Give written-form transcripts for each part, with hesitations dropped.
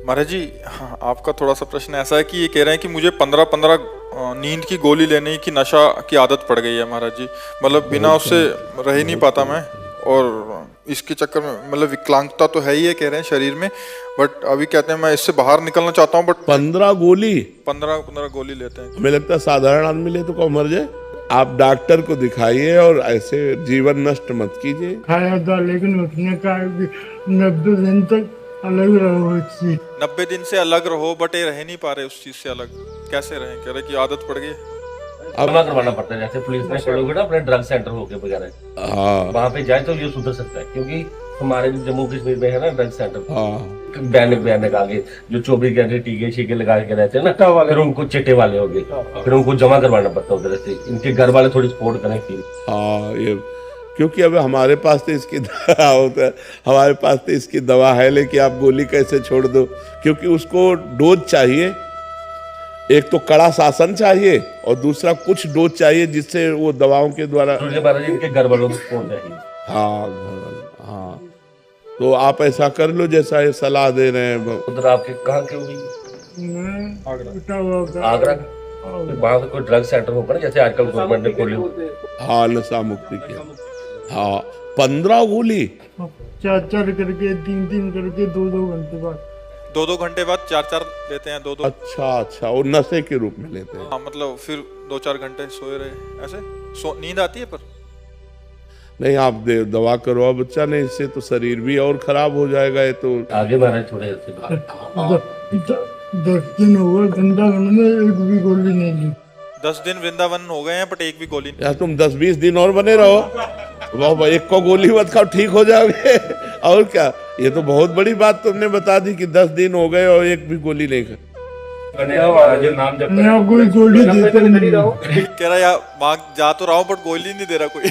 महाराज जी, हाँ, आपका थोड़ा सा प्रश्न ऐसा है कि ये कह रहे हैं कि मुझे 15-15 नींद की गोली लेने की नशा की आदत पड़ गई है महाराज जी। मतलब बिना उससे रह ही नहीं पाता मैं, और इसके चक्कर में मतलब विकलांगता तो है ही है कह रहे हैं शरीर में, बट अभी कहते हैं मैं इससे बाहर निकलना चाहता हूँ, बट 15 गोली 15 गोली लेते हैं। हमें लगता है साधारण आदमी ले तो कौन मर जाए। आप डॉक्टर को दिखाइए और ऐसे जीवन नष्ट मत कीजिए। खाया था लेकिन उसने कहा कि 90 दिन तक अलग रहो इससे। 90 दिन से अलग रहो, बट ये रह नहीं पा रहे उस चीज से अलग। कैसे रहें? कह रहे कि आदत पड़ गई। जमा करवाना पड़ता है, जैसे पुलिस में छोड़ोगे ना अपने ड्रग सेंटर होके वगैरह, हाँ वहाँ पे जाए तो ये सुधर सकता है, क्योंकि हमारे जम्मू कश्मीर में है ना ड्रग सेंटर, हाँ बैन आगे जो 24 घंटे टीके शीके लगा के रहते हैं ना, फिर उनको चिट्टे वाले हो गए, फिर उनको जमा करवाना पड़ता है उधर से। इनके घर वाले थोड़ी सपोर्ट करें फिर। हाँ, ये क्योंकि अब हमारे पास तो इसकी दवा होता है, हमारे पास तो इसकी दवा है, लेकिन आप गोली कैसे छोड़ दो? क्योंकि उसको डोज चाहिए, एक तो कड़ा शासन चाहिए और दूसरा कुछ डोज चाहिए जिससे वो दवाओं के द्वारा। महाराज जी इनके घर वालों को सपोर्ट चाहिए। हाँ हाँ, तो आप ऐसा कर लो जैसा ये सलाह दे रहे हैं। उधर आपके कहाँ के होगी? आगरा। वहाँ कोई ड्रग सेंटर होगा ना, जैसे आजकल गवर्नमेंट ने खोले। हाँ, नशा मुक्ति के। हाँ, 15 गोली 4-4 करके 3-3 करके 2-2 घंटे बाद 2-2 घंटे बाद 4-4 लेते हैं। 2-2। अच्छा, और नशे के रूप में लेते हैं। हाँ, मतलब फिर 2-4 घंटे सोए रहे ऐसे। नींद आती है पर नहीं, आप दवा करवाओ बच्चा, नहीं इससे तो शरीर भी और खराब हो जाएगा। ये तो आगे महाराज थोड़े 10 दिन हो गए वृंदावन में, एक भी गोली नहीं ली। 10 दिन वृंदावन हो गए हैं, बट एक भी गोली नहीं। या तुम 10-20 दिन और बने रहो, वाह, एक को गोली मत खाओ, ठीक हो जाओगे। और क्या, ये तो बहुत बड़ी बात तुमने बता दी कि 10 दिन हो गए और एक भी गोली नहीं खा। मैं कोई गोली देता नहीं। कह रहा यार मांग जा तो रहा हूँ, बट गोली नहीं दे रहा कोई।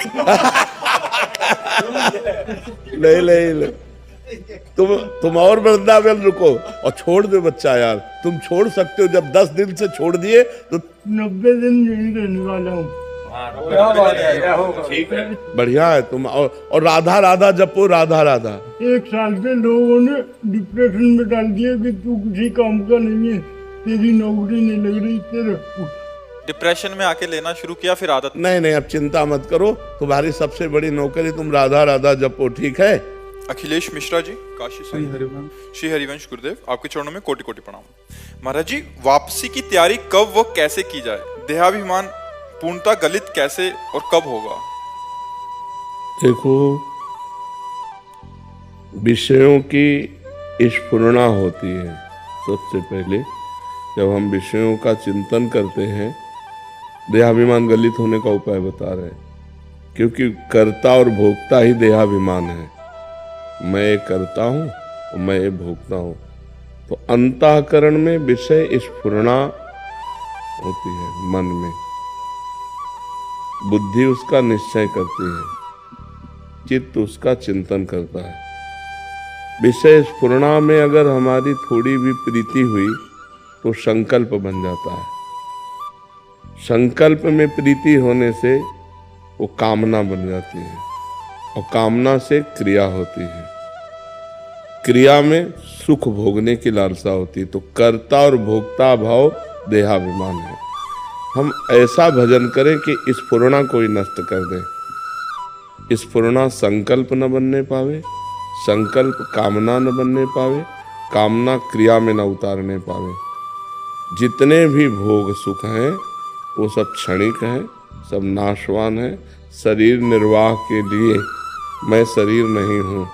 नहीं, तुम और वृंदावन रुको और छोड़ दो बच्चा यार, तुम छोड़ सकते हो। जब 10 दिन से छोड़ दिए तो 90 दिन नहीं रहने वाला हूँ। बढ़िया है तुम। और राधा राधा जपो, राधा राधा। 1 साल से लोगों ने डिप्रेशन में डाल दिया कि तू किसी काम का नहीं है, तेरी नौकरी नहीं लग रही, तेरे डिप्रेशन में आके लेना शुरू किया, फिर आदत। नहीं, अब चिंता मत करो, तुम्हारी सबसे बड़ी नौकरी तुम राधा राधा जपो, ठीक है। अखिलेश मिश्रा जी, काशी से। श्री हरिवंश गुरुदेव, आपके चरणों में कोटि कोटि प्रणाम। महाराज जी, वापसी की तैयारी कब व कैसे की जाए? देहाभिमान पूर्णता गलित कैसे और कब होगा? देखो, विषयों की स्फुरणा होती है सबसे पहले। जब हम विषयों का चिंतन करते हैं, देहाभिमान गलित होने का उपाय बता रहे हैं, क्योंकि कर्ता और भोक्ता ही देहाभिमान है। मैं ये करता हूँ और मैं ये भोगता हूँ। तो अंतःकरण में विषय स्फुरणा होती है, मन में बुद्धि उसका निश्चय करती है, चित्त उसका चिंतन करता है। विषय स्फुरणा में अगर हमारी थोड़ी भी प्रीति हुई तो संकल्प बन जाता है। संकल्प में प्रीति होने से वो कामना बन जाती है, और कामना से क्रिया होती है। क्रिया में सुख भोगने की लालसा होती है। तो कर्ता और भोक्ता भाव देहाभिमान है। हम ऐसा भजन करें कि स्फुरणा कोई नष्ट कर दे। स्फुरणा संकल्प न बनने पावे, संकल्प कामना न बनने पावे, कामना क्रिया में न उतारने पावे। जितने भी भोग सुख हैं वो सब क्षणिक हैं, सब नाशवान हैं। शरीर निर्वाह के लिए मैं शरीर नहीं हूँ।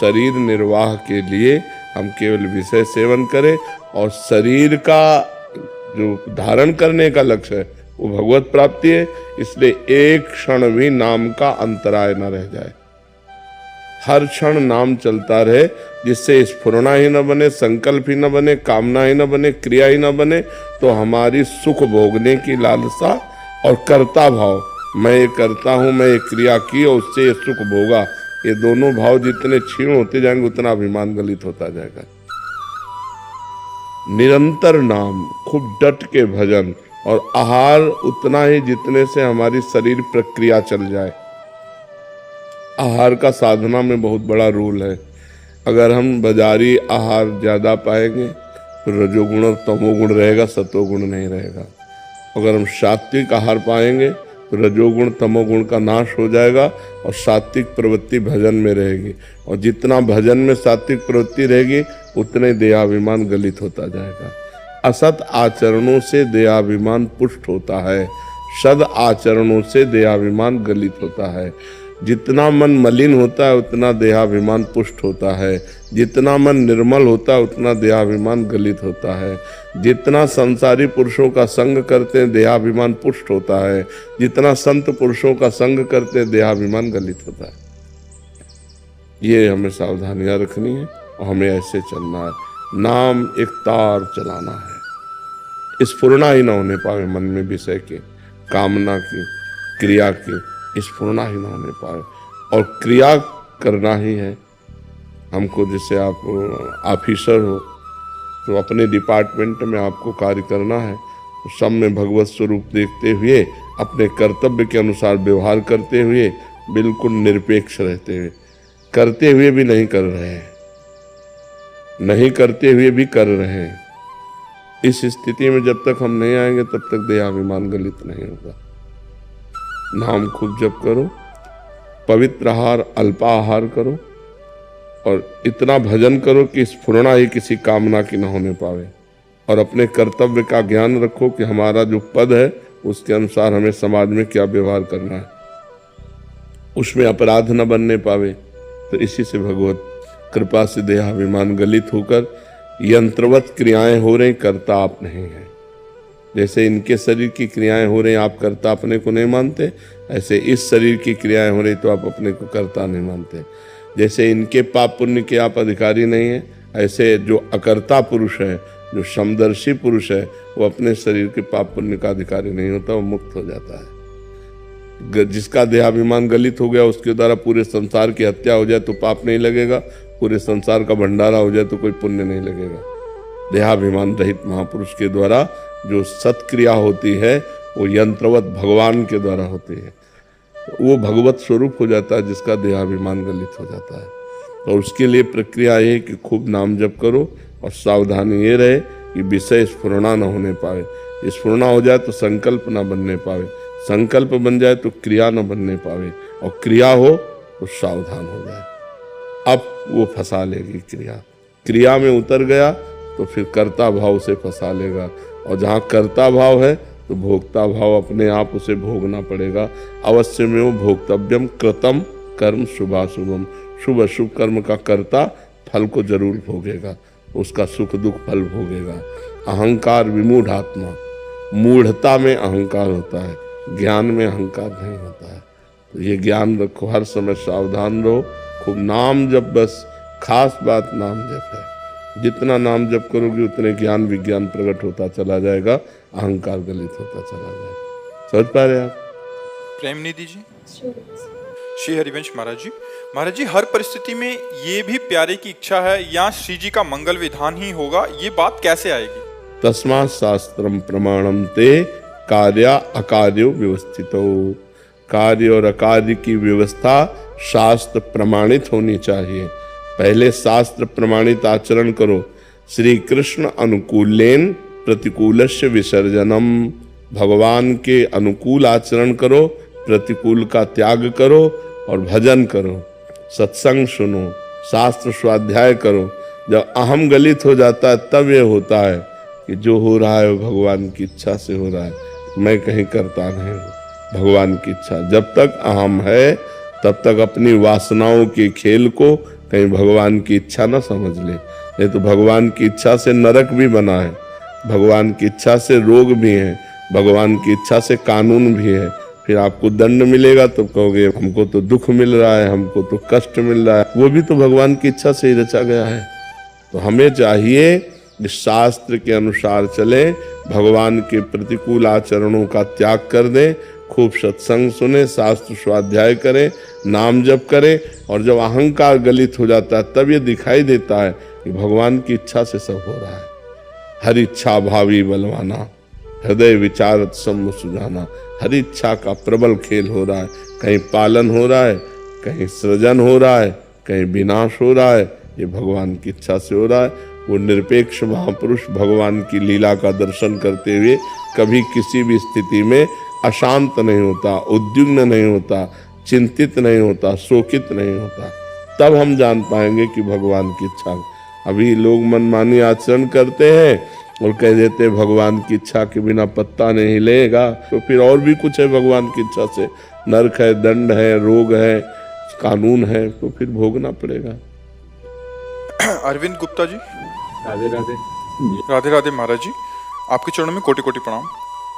शरीर निर्वाह के लिए हम केवल विषय सेवन करें, और शरीर का जो धारण करने का लक्ष्य है वो भगवत प्राप्ति है। इसलिए एक क्षण भी नाम का अंतराय न रह जाए। हर क्षण नाम चलता रहे, जिससे स्फुरणा ही न बने, संकल्प ही न बने, कामना ही न बने, क्रिया ही न बने। तो हमारी सुख भोगने की लालसा और कर्ता भाव, मैं ये करता हूँ, मैं ये क्रिया की और उससे ये सुख भोगा, ये दोनों भाव जितने क्षीण होते जाएंगे उतना अभिमान गलित होता जाएगा। निरंतर नाम, खूब डट के भजन, और आहार उतना ही जितने से हमारी शरीर प्रक्रिया चल जाए। आहार का साधना में बहुत बड़ा रोल है। अगर हम बाजारी आहार ज़्यादा पाएंगे तो रजोगुण और तमोगुण रहेगा, सतोगुण नहीं रहेगा। अगर हम सात्विक आहार पाएंगे तो रजोगुण तमोगुण का नाश हो जाएगा और सात्विक प्रवृत्ति भजन में रहेगी। और जितना भजन में सात्विक प्रवृत्ति रहेगी उतने देहाभिमान गलित होता जाएगा। असत आचरणों से देहाभिमान पुष्ट होता है, सद आचरणों से देहाभिमान गलित होता है। जितना मन मलिन होता है उतना देहाभिमान पुष्ट होता है, जितना मन निर्मल होता है उतना देहाभिमान गलित होता है। जितना संसारी पुरुषों का संग करते हैं देहाभिमान पुष्ट होता है, जितना संत पुरुषों का संग करते हैं देहाभिमान गलित होता है। ये हमें सावधानियां रखनी है और हमें ऐसे चलना है। नाम एक तार चलाना है, स्फुरना ही ना होने पावे मन में विषय के, कामना की, क्रिया की स्फुरना ही ना होने पाए। और क्रिया करना ही है हमको। जैसे आप ऑफिसर हो तो अपने डिपार्टमेंट में आपको कार्य करना है, तो सब में भगवत स्वरूप देखते हुए अपने कर्तव्य के अनुसार व्यवहार करते हुए बिल्कुल निरपेक्ष रहते हुए, करते हुए भी नहीं कर रहे हैं, नहीं करते हुए भी कर रहे हैं। इस स्थिति में जब तक हम नहीं आएंगे तब तक देहाभिमान गलित नहीं होगा। नाम खूब जप करो, पवित्र आहार अल्पाहार करो और इतना भजन करो कि स्फुरना ही किसी कामना की न होने पावे। और अपने कर्तव्य का ज्ञान रखो कि हमारा जो पद है उसके अनुसार हमें समाज में क्या व्यवहार करना है, उसमें अपराध न बनने पावे। तो इसी से भगवत कृपा से देहाभिमान गलित होकर यंत्रवत क्रियाएं हो रही, कर्ता आप नहीं है। जैसे इनके शरीर की क्रियाएं हो रही, आप कर्ता अपने को नहीं मानते, ऐसे इस शरीर की क्रियाएं हो रही तो आप अपने को कर्ता नहीं मानते। जैसे इनके पाप पुण्य के आप अधिकारी नहीं हैं, ऐसे जो अकर्ता पुरुष है, जो समदर्शी पुरुष है, वो अपने शरीर के पाप पुण्य का अधिकारी नहीं होता, वो मुक्त हो जाता है। जिसका देहाभिमान गलित हो गया उसके द्वारा पूरे संसार की हत्या हो जाए तो पाप नहीं लगेगा, पूरे संसार का भंडारा हो जाए तो कोई पुण्य नहीं लगेगा। देहाभिमान रहित महापुरुष के द्वारा जो सत्क्रिया होती है वो यंत्रवत भगवान के द्वारा होती है, वो भगवत स्वरूप हो जाता है जिसका देहाभिमान गलित हो जाता है। और उसके लिए प्रक्रिया ये कि खूब नाम जप करो और सावधानी ये रहे कि विषय स्फुरना न होने पावे। स्फुरना हो जाए तो संकल्प न बनने पावे, संकल्प बन जाए तो क्रिया न बनने पावे, और क्रिया हो तो सावधान हो जाए। अब वो फंसा लेगी क्रिया में उतर गया तो फिर कर्ता भाव से फंसा लेगा, और जहाँ कर्ता भाव है तो भोक्ता भाव अपने आप उसे भोगना पड़ेगा। अवश्य में वो भोक्तव्यम कृतम कर्म शुभाशुभम, शुभ अशुभ कर्म का कर्ता फल को जरूर भोगेगा, उसका सुख दुख फल भोगेगा। अहंकार विमूढ़ आत्मा, मूढ़ता में अहंकार होता है, ज्ञान में अहंकार नहीं होता है। तो ये ज्ञान रखो, हर समय सावधान रहो, खूब नाम जप, बस खास बात नाम जप है। जितना नाम जप करोगे उतने ज्ञान विज्ञान प्रकट होता चला जाएगा, अहंकार गलित होता चला जाएगा। समझ पा रहे आप? प्रेमनिधि जी, श्री हरिवंश महाराज जी, हर परिस्थिति में ये भी प्यारे की इच्छा है या श्री जी का मंगल विधान ही होगा, ये बात कैसे आएगी? तस्मात् शास्त्रम प्रमाणम ते कार्य अकार्यो व्यवस्थितो। कार्य और अकार्य की व्यवस्था शास्त्र प्रमाणित होनी चाहिए। पहले शास्त्र प्रमाणित आचरण करो। श्री कृष्ण अनुकूलेन प्रतिकूलस्य विसर्जनम, भगवान के अनुकूल आचरण करो, प्रतिकूल का त्याग करो और भजन करो, सत्संग सुनो, शास्त्र स्वाध्याय करो। जब अहम गलित हो जाता है तब ये होता है कि जो हो रहा है वो भगवान की इच्छा से हो रहा है, मैं कहीं करता नहीं हूँ, भगवान की इच्छा। जब तक अहम है तब तक अपनी वासनाओं के खेल को कहीं भगवान की इच्छा ना समझ ले। नहीं तो भगवान की इच्छा से नरक भी बना है, भगवान की इच्छा से रोग भी है, भगवान की इच्छा से कानून भी है। फिर आपको दंड मिलेगा तो कहोगे हमको तो दुख मिल रहा है, हमको तो कष्ट मिल रहा है, वो भी तो भगवान की इच्छा से ही रचा गया है। तो हमें चाहिए कि शास्त्र के अनुसार चले, भगवान के प्रतिकूल आचरणों का त्याग कर दें, खूब सत्संग सुने, शास्त्र स्वाध्याय करें, नाम जप करें। और जब अहंकार गलित हो जाता है तब ये दिखाई देता है कि भगवान की इच्छा से सब हो रहा है। हर इच्छा भावी बलवाना, हृदय विचारत सम्मुख सुजाना। हर इच्छा का प्रबल खेल हो रहा है, कहीं पालन हो रहा है, कहीं सृजन हो रहा है, कहीं विनाश हो रहा है, ये भगवान की इच्छा से हो रहा है। वो निरपेक्ष महापुरुष भगवान की लीला का दर्शन करते हुए कभी किसी भी स्थिति में अशांत नहीं होता, उद्विग्न नहीं होता, चिंतित नहीं होता, शोकित नहीं होता। तब हम जान पाएंगे कि भगवान की इच्छा। अभी लोग मनमानी आचरण करते हैं और कह देते हैं भगवान की इच्छा के बिना पत्ता नहीं हिलेगा, तो फिर और भी कुछ है भगवान की इच्छा से। नरक है, दंड है, रोग है, कानून है, तो फिर भोगना पड़ेगा। अरविंद गुप्ता जी। राधे राधे। राधे राधे महाराज जी, आपके चरणों में कोटि कोटि प्रणाम।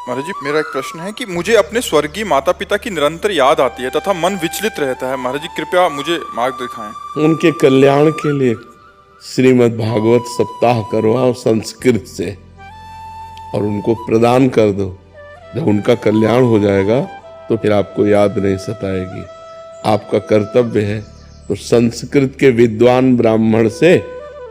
महाराज जी, मेरा एक प्रश्न है कि मुझे अपने स्वर्गीय माता पिता की निरंतर याद आती है तथा मन विचलित रहता है। महाराज जी, कृपया मुझे मार्ग दिखाएं। उनके कल्याण के लिए श्रीमद् भागवत सप्ताह करवाओ संस्कृत से और उनको प्रदान कर दो। जब उनका कल्याण हो जाएगा तो फिर आपको याद नहीं सताएगी। आपका कर्तव्य है तो संस्कृत के विद्वान ब्राह्मण से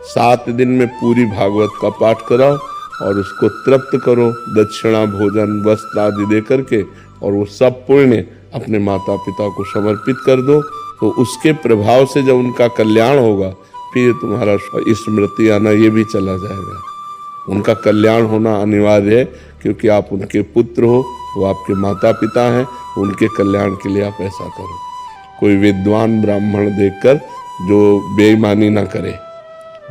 7 दिन में पूरी भागवत का पाठ कराओ और उसको तृप्त करो, दक्षिणा, भोजन, वस्त्र आदि दे करके, और वो सब पुण्य अपने माता पिता को समर्पित कर दो। तो उसके प्रभाव से जब उनका कल्याण होगा फिर तुम्हारा स्मृति आना ये भी चला जाएगा। उनका कल्याण होना अनिवार्य है, क्योंकि आप उनके पुत्र हो, वो आपके माता पिता हैं। उनके कल्याण के लिए आप ऐसा करो। कोई विद्वान ब्राह्मण देखकर जो बेईमानी ना करे।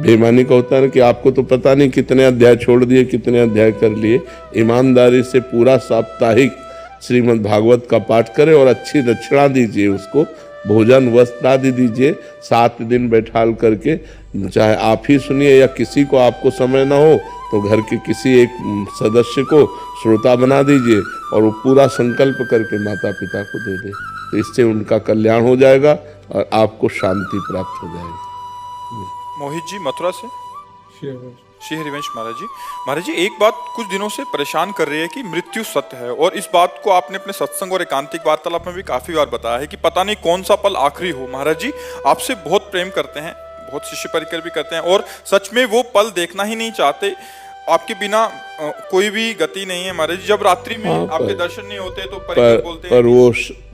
बेईमानी का होता है कि आपको तो पता नहीं कितने अध्याय छोड़ दिए, कितने अध्याय कर लिए। ईमानदारी से पूरा साप्ताहिक श्रीमद् भागवत का पाठ करें और अच्छी दक्षिणा दीजिए उसको, भोजन, वस्त्र आदि दीजिए। 7 दिन बैठाल करके, चाहे आप ही सुनिए या किसी को आपको समय ना हो तो घर के किसी एक सदस्य को श्रोता बना दीजिए और वो पूरा संकल्प करके माता पिता को दे दे। तो इससे उनका कल्याण हो जाएगा और आपको शांति प्राप्त हो जाएगी। मोहित जी मथुरा से। श्री हरिवंश महाराज जी। महाराज जी, एक बात कुछ दिनों से परेशान कर रही है कि मृत्यु सत्य है, और इस बात को आपने अपने सत्संग और एकांतिक वार्तालाप में भी काफी बार बताया है कि पता नहीं कौन सा पल आखिरी हो। महाराज जी, आपसे बहुत प्रेम करते हैं, बहुत शिष्य परिकर भी करते हैं, और सच में वो पल देखना ही नहीं चाहते। आपके बिना कोई भी गति नहीं है महाराज जी। जब रात्रि में आपके दर्शन नहीं होते तो परिकर बोलते हैं। पर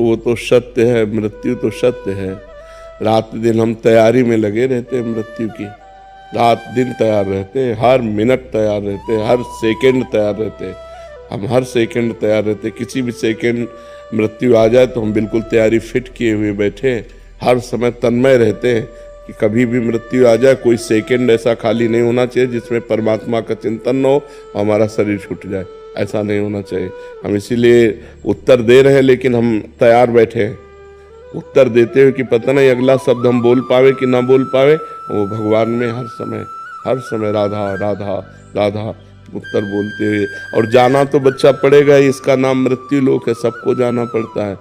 वो तो सत्य है, मृत्यु तो सत्य है। रात दिन हम तैयारी में लगे रहते हैं मृत्यु की। रात दिन तैयार रहते हैं, हर मिनट तैयार रहते हैं, हर सेकंड तैयार रहते हैं। हम हर सेकंड तैयार रहते हैं। किसी भी सेकंड मृत्यु आ जाए तो हम बिल्कुल तैयारी फिट किए हुए बैठे हैं। हर समय तन्मय रहते हैं कि कभी भी मृत्यु आ जाए, कोई सेकंड ऐसा खाली नहीं होना चाहिए जिसमें परमात्मा का चिंतन न हो और हमारा शरीर छूट जाए। ऐसा नहीं होना चाहिए। हम इसीलिए उत्तर दे रहे हैं, लेकिन हम तैयार बैठे हैं उत्तर देते हुए कि पता नहीं अगला शब्द हम बोल पावे कि ना बोल पावे। वो भगवान में हर समय राधा राधा राधा उत्तर बोलते हुए। और जाना तो बच्चा पड़ेगा ही, इसका नाम मृत्यु लोक है, सबको जाना पड़ता है।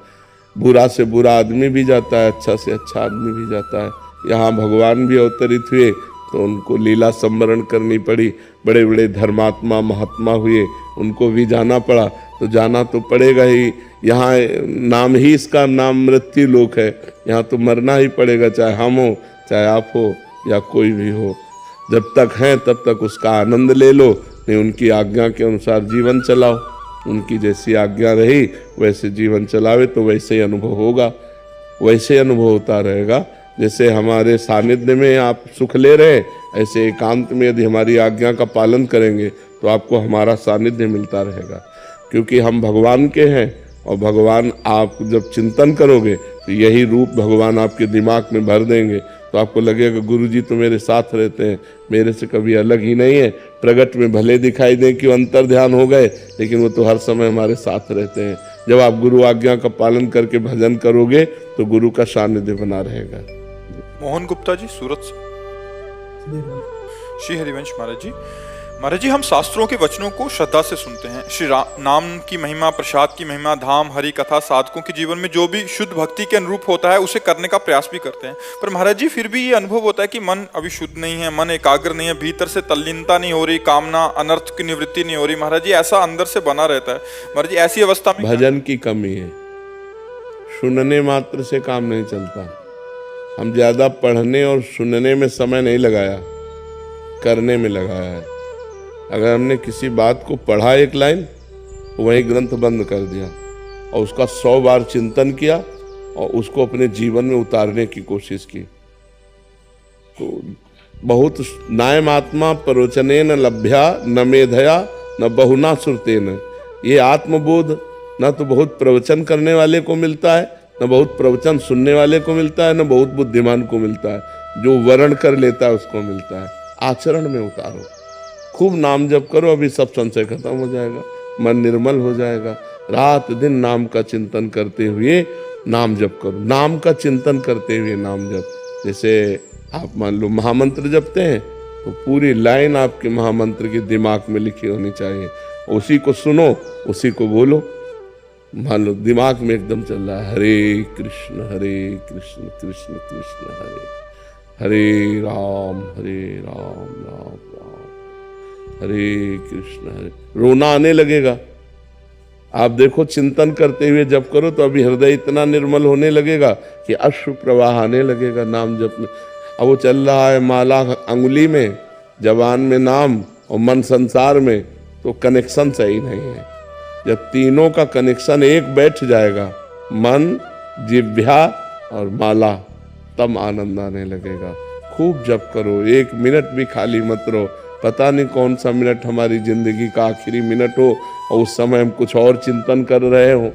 बुरा से बुरा आदमी भी जाता है, अच्छा से अच्छा आदमी भी जाता है। यहाँ भगवान भी अवतरित हुए तो उनको लीला संवरण करनी पड़ी। बड़े बड़े धर्मात्मा महात्मा हुए, उनको भी जाना पड़ा, तो जाना तो पड़ेगा ही। यहाँ नाम ही इसका नाम मृत्यु लोक है। यहाँ तो मरना ही पड़ेगा, चाहे हम हो, चाहे आप हो या कोई भी हो। जब तक हैं तब तक उसका आनंद ले लो, नहीं उनकी आज्ञा के अनुसार जीवन चलाओ। उनकी जैसी आज्ञा रही वैसे जीवन चलावे तो वैसे ही अनुभव होगा, वैसे अनुभव होता रहेगा। जैसे हमारे सानिध्य में आप सुख ले रहे, ऐसे एकांत में यदि हमारी आज्ञा का पालन करेंगे तो आपको हमारा सानिध्य मिलता रहेगा। क्योंकि हम भगवान के हैं, और भगवान आप जब चिंतन करोगे तो यही रूप भगवान आपके दिमाग में भर देंगे। तो आपको लगेगा गुरु जी तो मेरे साथ रहते हैं, मेरे से कभी अलग ही नहीं है। प्रगट में भले दिखाई दे कि अंतर ध्यान हो गए, लेकिन वो तो हर समय हमारे साथ रहते हैं। जब आप गुरु आज्ञा का पालन करके भजन करोगे तो गुरु का सानिध्य बना रहेगा। मोहन गुप्ता जी सूरत से। श्री हरिवंश महाराज जी। महाराज जी, हम शास्त्रों के वचनों को श्रद्धा से सुनते हैं। श्री नाम की महिमा, प्रसाद की महिमा, धाम, हरि कथा, साधकों के जीवन में जो भी शुद्ध भक्ति के अनुरूप होता है उसे करने का प्रयास भी करते हैं। पर महाराज जी, फिर भी ये अनुभव होता है कि मन अभी शुद्ध नहीं है, मन एकाग्र नहीं है, भीतर से तल्लीनता नहीं हो रही, कामना अनर्थ की निवृत्ति नहीं हो रही। महाराज जी, ऐसा अंदर से बना रहता है। महाराज जी, ऐसी अवस्था में भजन की कमी है। सुनने मात्र से काम नहीं चलता। हम ज्यादा पढ़ने और सुनने में समय नहीं लगाया, करने में लगाया है। अगर हमने किसी बात को पढ़ा एक लाइन तो वही ग्रंथ बंद कर दिया और उसका 100 बार चिंतन किया और उसको अपने जीवन में उतारने की कोशिश की, तो बहुत नायमात्मा प्रवचनेन लभ्या न मेधया न बहुना श्रुतेन। ये आत्मबोध न तो बहुत प्रवचन करने वाले को मिलता है, न बहुत प्रवचन सुनने वाले को मिलता है, न बहुत बुद्धिमान को मिलता है। जो वर्ण कर लेता है उसको मिलता है। आचरण में उतारो, खूब नाम जप करो, अभी सब संशय खत्म हो जाएगा, मन निर्मल हो जाएगा। रात दिन नाम का चिंतन करते हुए नाम जप करो, नाम का चिंतन करते हुए नाम जप। जैसे आप मान लो महामंत्र जपते हैं तो पूरी लाइन आपके महामंत्र के दिमाग में लिखी होनी चाहिए, उसी को सुनो, उसी को बोलो। मान लो दिमाग में एकदम चल रहा है हरे कृष्ण कृष्ण कृष्ण हरे हरे राम राम राम हरे कृष्ण हरे। रोना आने लगेगा। आप देखो चिंतन करते हुए जप करो तो अभी हृदय इतना निर्मल होने लगेगा कि अश्रु प्रवाह आने लगेगा नाम जप में। अब वो चल रहा है माला अंगुली में, जबान में नाम और मन संसार में, तो कनेक्शन सही नहीं है। जब तीनों का कनेक्शन एक बैठ जाएगा, मन जिह्वा और माला, तब आनंद आने लगेगा। खूब जप करो, 1 मिनट भी खाली मत रहो। पता नहीं कौन सा मिनट हमारी जिंदगी का आखिरी मिनट हो और उस समय हम कुछ और चिंतन कर रहे हो।